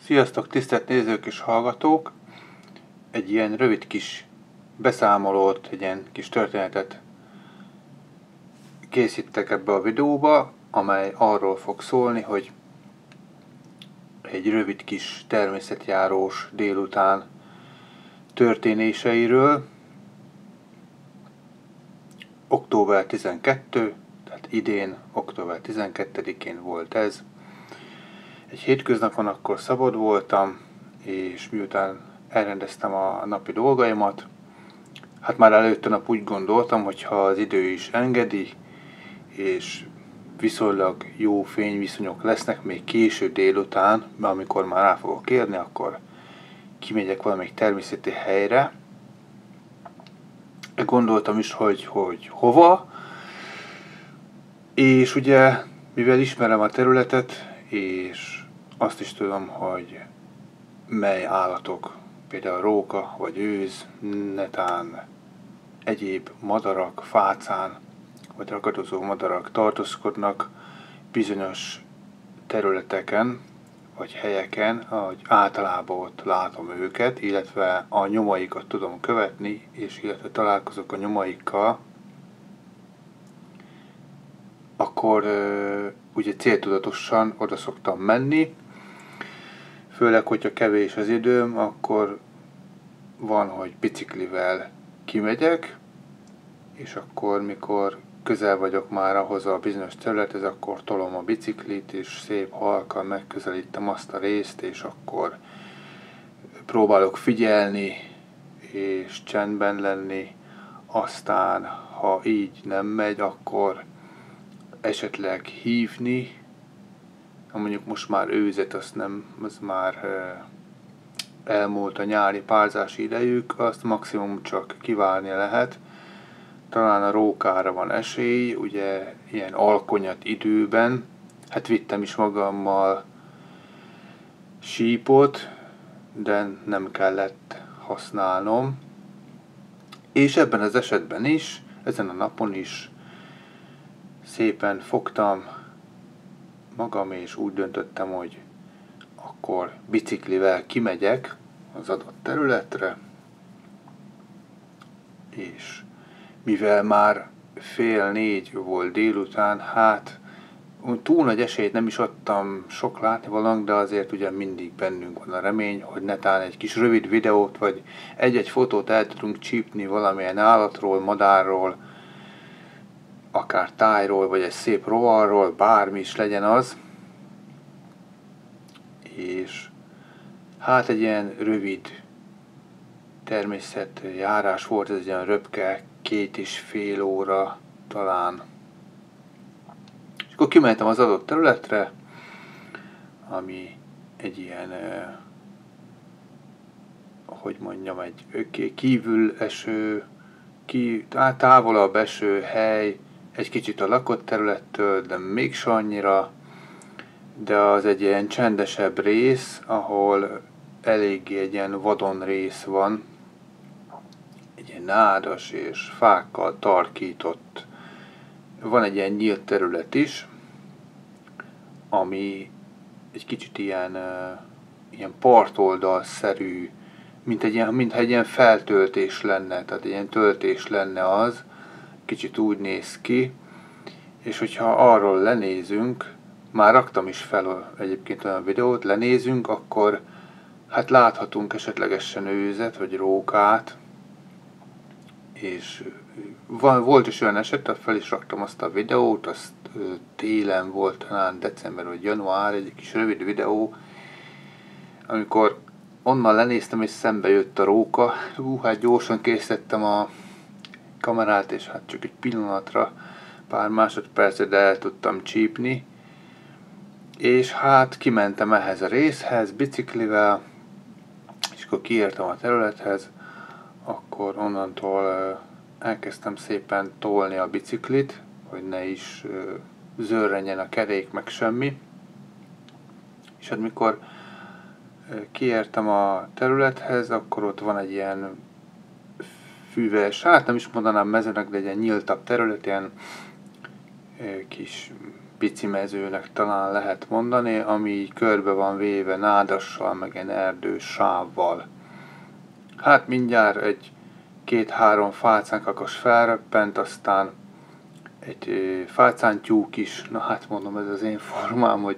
Sziasztok, tisztelt nézők és hallgatók! Egy ilyen rövid kis beszámolót, egy ilyen kis történetet készítek ebbe a videóba, amely arról fog szólni, hogy egy rövid kis természetjárós délután történéseiről. Október 12, tehát idén, október 12-én volt ez. Egy hétköznapon akkor szabad voltam, és miután elrendeztem a napi dolgaimat, hát már előtte nap úgy gondoltam, hogy ha az idő is engedi, és viszonylag jó fényviszonyok lesznek még késő délután, amikor már rá fogok érni, akkor kimegyek valamelyik természeti helyre. Gondoltam is, hogy hova, és ugye, mivel ismerem a területet, és azt is tudom, hogy mely állatok, például róka vagy őz, netán egyéb madarak, fácán vagy ragadozó madarak tartózkodnak bizonyos területeken vagy helyeken, ahogy általában ott látom őket, illetve a nyomaikat tudom követni, és illetve találkozok a nyomaikkal, akkor ugye céltudatosan oda szoktam menni, főleg, hogyha kevés az időm, akkor van, hogy biciklivel kimegyek, és akkor, mikor közel vagyok már ahhoz a bizonyos területhez, akkor tolom a biciklit, és szép halkan megközelítem azt a részt, és akkor próbálok figyelni, és csendben lenni. Aztán, ha így nem megy, akkor esetleg hívni, mondjuk most már őzet, azt nem, az már elmúlt a nyári párzási idejük, azt maximum csak kiválni lehet. Talán a rókára van esély, ugye ilyen alkonyat időben, hát vittem is magammal sípot, de nem kellett használnom. És ebben az esetben is, ezen a napon is szépen fogtam magam, és úgy döntöttem, hogy akkor biciklivel kimegyek az adott területre, és mivel már 3:30 volt délután, hát túl nagy esélyt nem is adtam sok látnivalónak, de azért ugye mindig bennünk van a remény, hogy netán egy kis rövid videót, vagy egy-egy fotót el tudunk csípni valamilyen állatról, madárról, akár tájról, vagy egy szép rovarról, bármi is legyen az. És hát egy ilyen rövid természetjárás volt, ez egy ilyen röpke, 2,5 óra talán. És akkor kimentem az adott területre, ami egy ilyen, hogy mondjam, egy kívül eső, távolabb eső hely, egy kicsit a lakott területtől, de mégse annyira, de az egy ilyen csendesebb rész, ahol eléggé egy ilyen vadon rész van, egy ilyen nádas és fákkal tarkított. Van egy ilyen nyílt terület is, ami egy kicsit ilyen partoldalszerű, mintha egy ilyen feltöltés lenne, tehát egy ilyen töltés lenne az, kicsit úgy néz ki, és hogyha arról lenézünk, már raktam is fel egyébként olyan videót, lenézünk, akkor hát láthatunk esetlegesen őzet, vagy rókát, és volt is olyan eset, fel is raktam azt a videót, azt télen volt, talán december vagy január, egy kis rövid videó, amikor onnan lenéztem, és szembe jött a róka. Hát gyorsan készítettem a kamerát, és hát csak egy pillanatra, pár másodpercet, de el tudtam csípni. És hát kimentem ehhez a részhez biciklivel, és akkor kiértem a területhez, akkor onnantól elkezdtem szépen tolni a biciklit, hogy ne is zörrenjen a kerék, meg semmi. És hát mikor kiértem a területhez, akkor ott van egy ilyen füves, hát nem is mondanám mezőnek, de egy ilyen nyíltabb terület, ilyen kis pici mezőnek talán lehet mondani, ami körbe van véve nádassal, meg egy erdős sávval. Hát mindjárt egy 2-3 fácánkakas felröppent, aztán egy fácántyúk is, na hát mondom, ez az én formám, hogy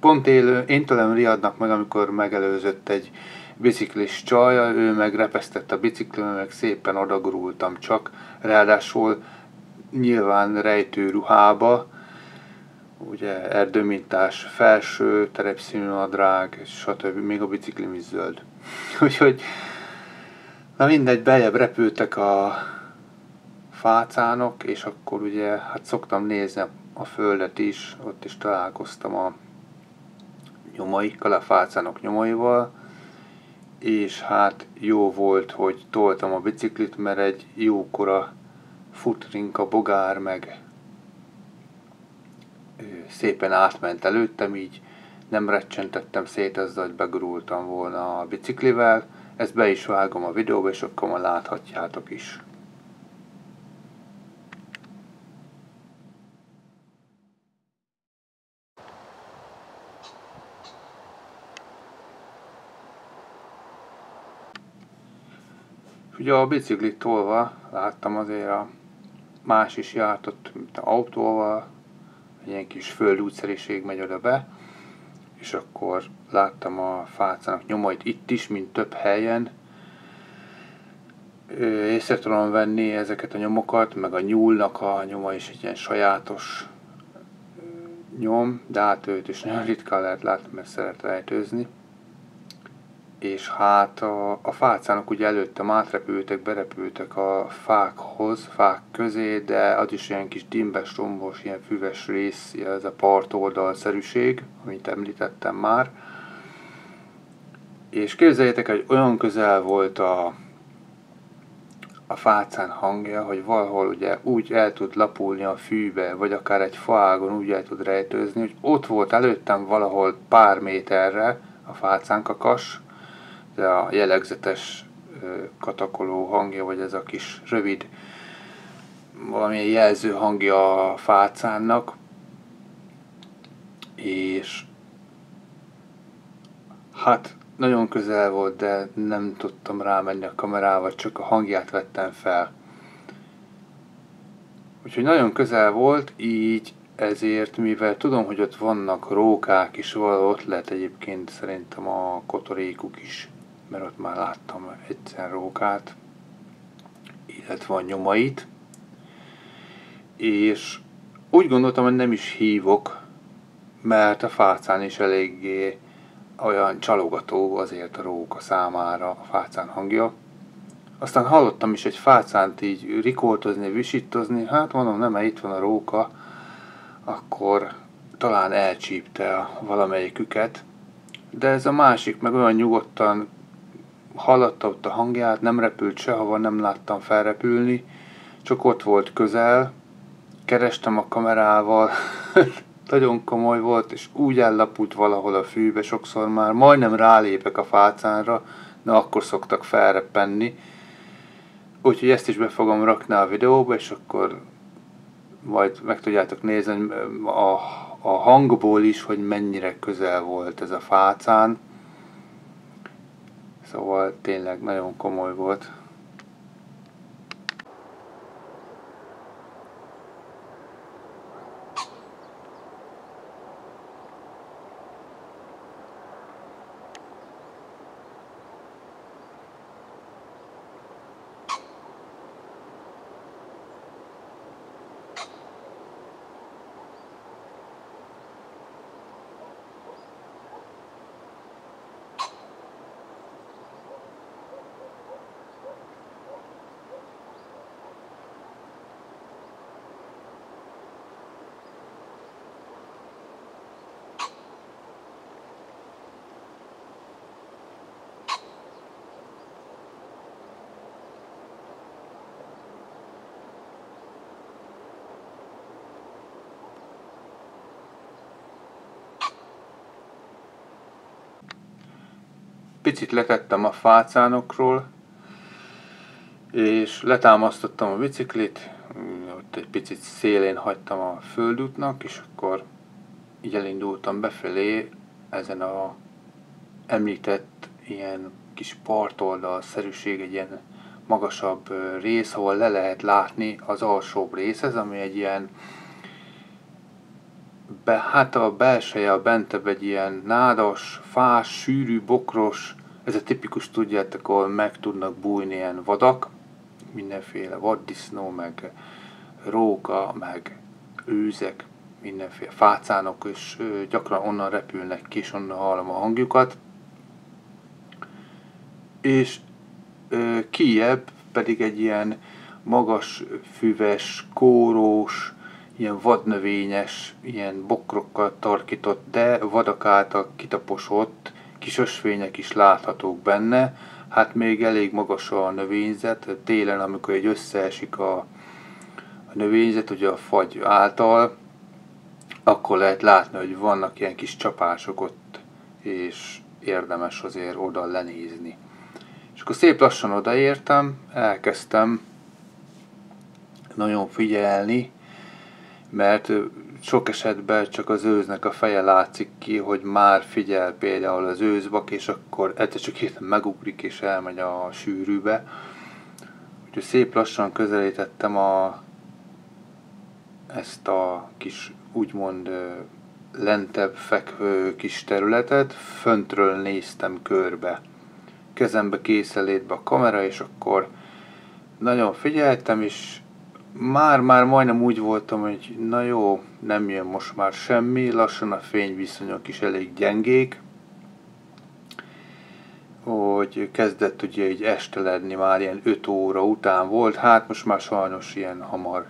pont én tőlem riadnak meg, amikor megelőzött egy biciklis csaj, ő meg repesztett a biciklimen, meg szépen odagurultam csak, ráadásul nyilván rejtő ruhába, ugye erdőmintás felső, terepszínű nadrág, stb. Még a biciklim is zöld. Úgyhogy, na mindegy, beljebb repültek a fácánok, és akkor ugye, hát szoktam nézni a földet is, ott is találkoztam a nyomaikkal, a fácánok nyomaival, és hát jó volt, hogy toltam a biciklit, mert egy jókora futrinka, bogár meg szépen átment előttem, így nem recsentettem szét ezzel, hogy begurultam volna a biciklivel. Ezt be is vágom a videóba, és akkor ma láthatjátok is. Ugye a biciklit tolva láttam azért a más is járt ott, mint autóval, egy ilyen kis földútszeriség megy oda be, és akkor láttam a fácának nyomait itt is, mint több helyen. Észre tudom venni ezeket a nyomokat, meg a nyúlnak a nyoma is egy ilyen sajátos nyom, de hát őt is nagyon ritkán lehet látni, mert szeret rejtőzni. És hát a fácának ugye előttem átrepültek, berepültek a fákhoz, fák közé, de az is ilyen kis dimbes, rombos, ilyen füves rész, ez a partoldalszerűség, amit említettem már. És képzeljétek, hogy olyan közel volt a fácán hangja, hogy valahol ugye úgy el tud lapulni a fűbe, vagy akár egy faágon úgy el tud rejtőzni, hogy ott volt előttem valahol pár méterre a fácánkakas, de a jellegzetes katakoló hangja, vagy ez a kis rövid valamilyen jelző hangja a fácánnak, és hát nagyon közel volt, de nem tudtam rámenni a kamerával, csak a hangját vettem fel. Úgyhogy nagyon közel volt, így ezért, mivel tudom, hogy ott vannak rókák is, valahol ott lehet egyébként szerintem a kotorékuk is, mert ott már láttam egyszer rókát, illetve a nyomait, és úgy gondoltam, hogy nem is hívok, mert a fácán is eléggé olyan csalogató azért a róka számára a fácán hangja. Aztán hallottam is egy fácánt így rikoltozni, visítozni, hát mondom, nem, mert itt van a róka, akkor talán elcsípte valamelyiküket, de ez a másik meg olyan nyugodtan hallotta ott a hangját, nem repült sehova, nem láttam felrepülni, csak ott volt közel, kerestem a kamerával, nagyon komoly volt, és úgy ellapult valahol a fűbe, sokszor már majdnem rálépek a fácánra, de akkor szoktak felreppenni. Úgyhogy ezt is be fogom rakni a videóba, és akkor majd meg tudjátok nézni a hangból is, hogy mennyire közel volt ez a fácán. Szóval tényleg nagyon komoly volt. Picit letettem a fácánokról, és letámasztottam a biciklit, ott ott egy picit szélén hagytam a földútnak, és akkor így elindultam befelé ezen a említett ilyen kis partoldalszerűség, egy ilyen magasabb rész, ahol le lehet látni az alsóbb részhez, ami egy ilyen hát a belseje, a bentebb egy ilyen nádas, fás, sűrű, bokros, ez a tipikus, tudjátok, ahol meg tudnak bújni ilyen vadak, mindenféle vaddisznó, meg róka, meg őzek, mindenféle fácánok, és gyakran onnan repülnek ki, és onnan hallom a hangjukat. És kijebb pedig egy ilyen magas, füves, kórós, ilyen vadnövényes, ilyen bokrokkal tarkított, de vadak által kitaposott kis ösvények is láthatók benne. Hát még elég magas a növényzet, télen, amikor egy összeesik a növényzet, ugye a fagy által, akkor lehet látni, hogy vannak ilyen kis csapások ott, és érdemes azért oda lenézni. És akkor szép lassan odaértem, elkezdtem nagyon figyelni, mert sok esetben csak az őznek a feje látszik ki, hogy már figyel például az őzvak, és akkor egyszer csak hirtelen megugrik és elmegy a sűrűbe. Úgyhogy szép lassan közelítettem ezt a kis úgymond lentebb fekvő kis területet, föntről néztem körbe. Kezembe készenlétbe a kamera, és akkor nagyon figyeltem, és már majdnem úgy voltam, hogy na jó, nem jön most már semmi, lassan a fényviszonyok is elég gyengék, hogy kezdett ugye így esteledni, már ilyen 5 óra után volt, hát most már sajnos ilyen hamar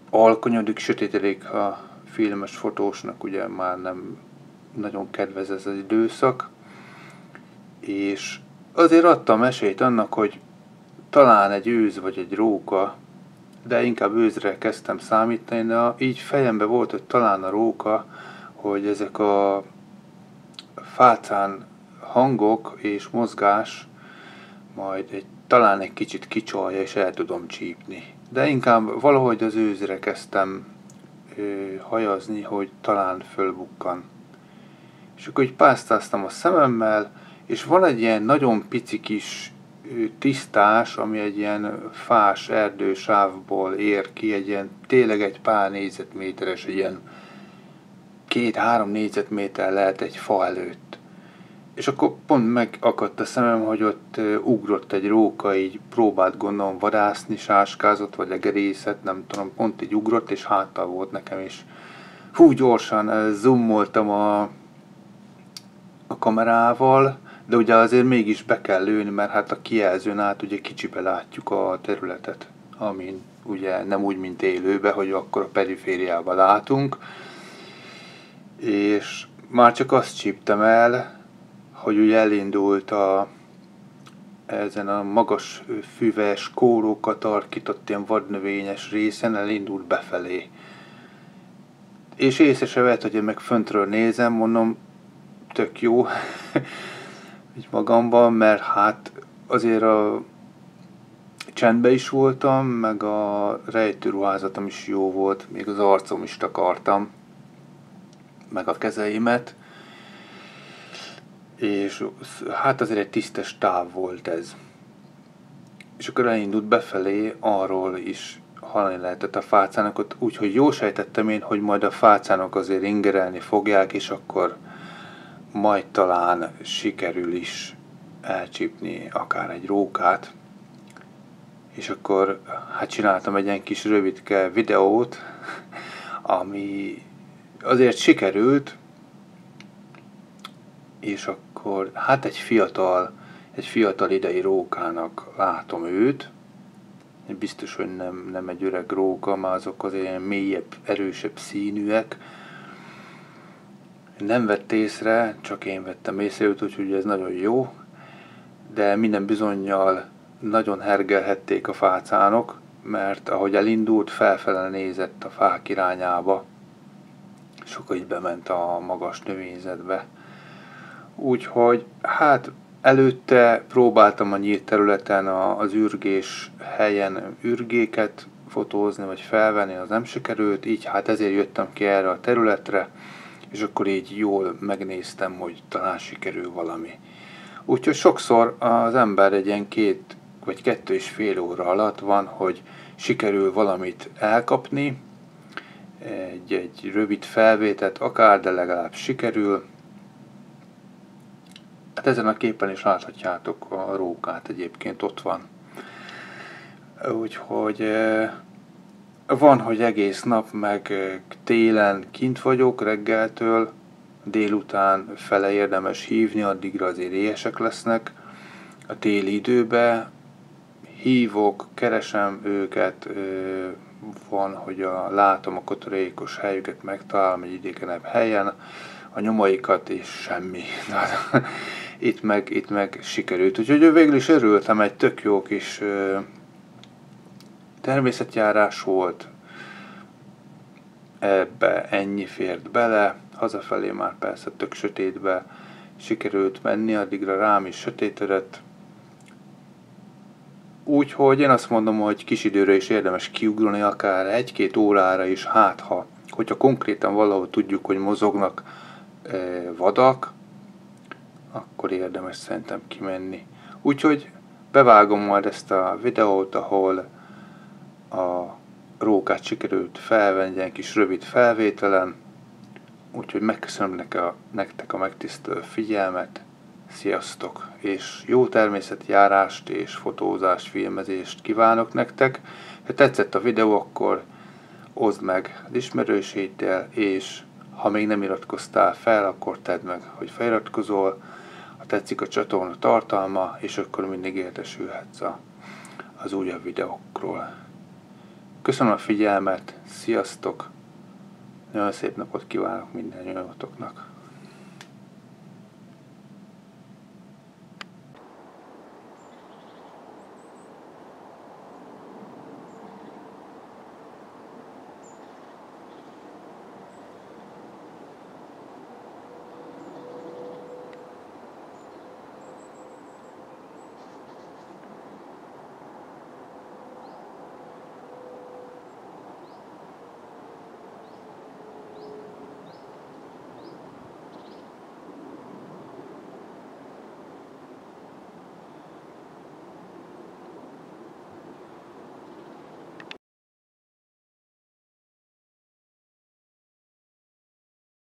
alkonyodik, sötétedik a filmes fotósnak, ugye már nem nagyon kedvez ez az időszak, és azért adtam esélyt annak, hogy talán egy őz vagy egy róka, de inkább őzre kezdtem számítani, de így fejembe volt, hogy talán a róka, hogy ezek a fácán hangok és mozgás majd talán egy kicsit kicsalja, és el tudom csípni. De inkább valahogy az őzre kezdtem hajazni, hogy talán fölbukkan. És akkor így pásztáztam a szememmel, és van egy ilyen nagyon pici kis tisztás, ami egy ilyen fás erdősávból ér ki, egy ilyen tényleg egy pár négyzetméteres, egy ilyen 2-3 négyzetméter lehet egy fa előtt. És akkor pont megakadt a szemem, hogy ott ugrott egy róka, így próbált gondolom vadászni, sáskázott, vagy legerészet, nem tudom, pont így ugrott, és háttal volt nekem is. Hú, gyorsan zoomoltam a kamerával, de ugye azért mégis be kell lőni, mert hát a kijelzőn át ugye kicsibe látjuk a területet, amin ugye nem úgy, mint élőbe, hogy akkor a perifériába látunk. És már csak azt csíptem el, hogy ugye elindult ezen a magas füves, kórókat tarkított ilyen vadnövényes részen, elindult befelé. És észre se vett, hogy én meg föntről nézem, mondom, tök jó így magamban, mert hát azért a csendben is voltam, meg a rejtőruházatom is jó volt, még az arcom is takartam, meg a kezeimet, és hát azért egy tisztes táv volt ez. És akkor elindult befelé, arról is hallani lehetett a fácánokat, úgyhogy jól sejtettem én, hogy majd a fácánok azért ingerelni fogják, és akkor majd talán sikerül is elcsípni akár egy rókát. És akkor hát csináltam egy ilyen kis rövidke videót, ami azért sikerült, és akkor hát egy fiatal idei rókának látom őt. Biztos, hogy nem egy öreg róka, már azok azért ilyen mélyebb, erősebb színűek. Nem vett észre, csak én vettem észre őt, úgyhogy ez nagyon jó, de minden bizonnyal nagyon hergelhették a fácánok, mert ahogy elindult, felfele nézett a fák irányába, és akkor így bement a magas növényzetbe. Úgyhogy hát Előtte próbáltam a nyílt területen az ürgés helyen ürgéket fotózni, vagy felvenni, az nem sikerült, így hát ezért jöttem ki erre a területre, és akkor így jól megnéztem, hogy talán sikerül valami. Úgyhogy sokszor az ember egy ilyen 2 vagy 2,5 óra alatt van, hogy sikerül valamit elkapni, egy rövid felvételt akár, de legalább sikerül. Hát ezen a képen is láthatjátok a rókát, egyébként ott van. Úgyhogy van, hogy egész nap, meg télen kint vagyok reggeltől, délután fele érdemes hívni, addigra azért éhesek lesznek. A téli időben hívok, keresem őket, van, hogy látom a kotorékos helyüket, megtalálom egy idékenebb helyen, a nyomaikat, és semmi. Itt meg sikerült. Úgyhogy végül is örültem, egy tök jó kis természetjárás volt, ebbe ennyi fért bele, hazafelé már persze tök sötétbe sikerült menni, addigra rám is sötétedett. Úgyhogy én azt mondom, hogy kis időre is érdemes kiugrani, akár 1-2 órára is, hát hogyha konkrétan valahol tudjuk, hogy mozognak vadak, akkor érdemes szerintem kimenni. Úgyhogy bevágom majd ezt a videót, ahol a rókát sikerült felvenni egy ilyen kis rövid felvételen. Úgyhogy megköszönöm nektek a megtisztelő figyelmet. Sziasztok! És jó természetjárást és fotózást, filmezést kívánok nektek. Ha tetszett a videó, akkor oszd meg az ismerőseiddel, és ha még nem iratkoztál fel, akkor tedd meg, hogy feliratkozol, ha tetszik a csatorna tartalma, és akkor mindig értesülhetsz az újabb videókról. Köszönöm a figyelmet, sziasztok! Nagyon szép napot kívánok minden jótoknak!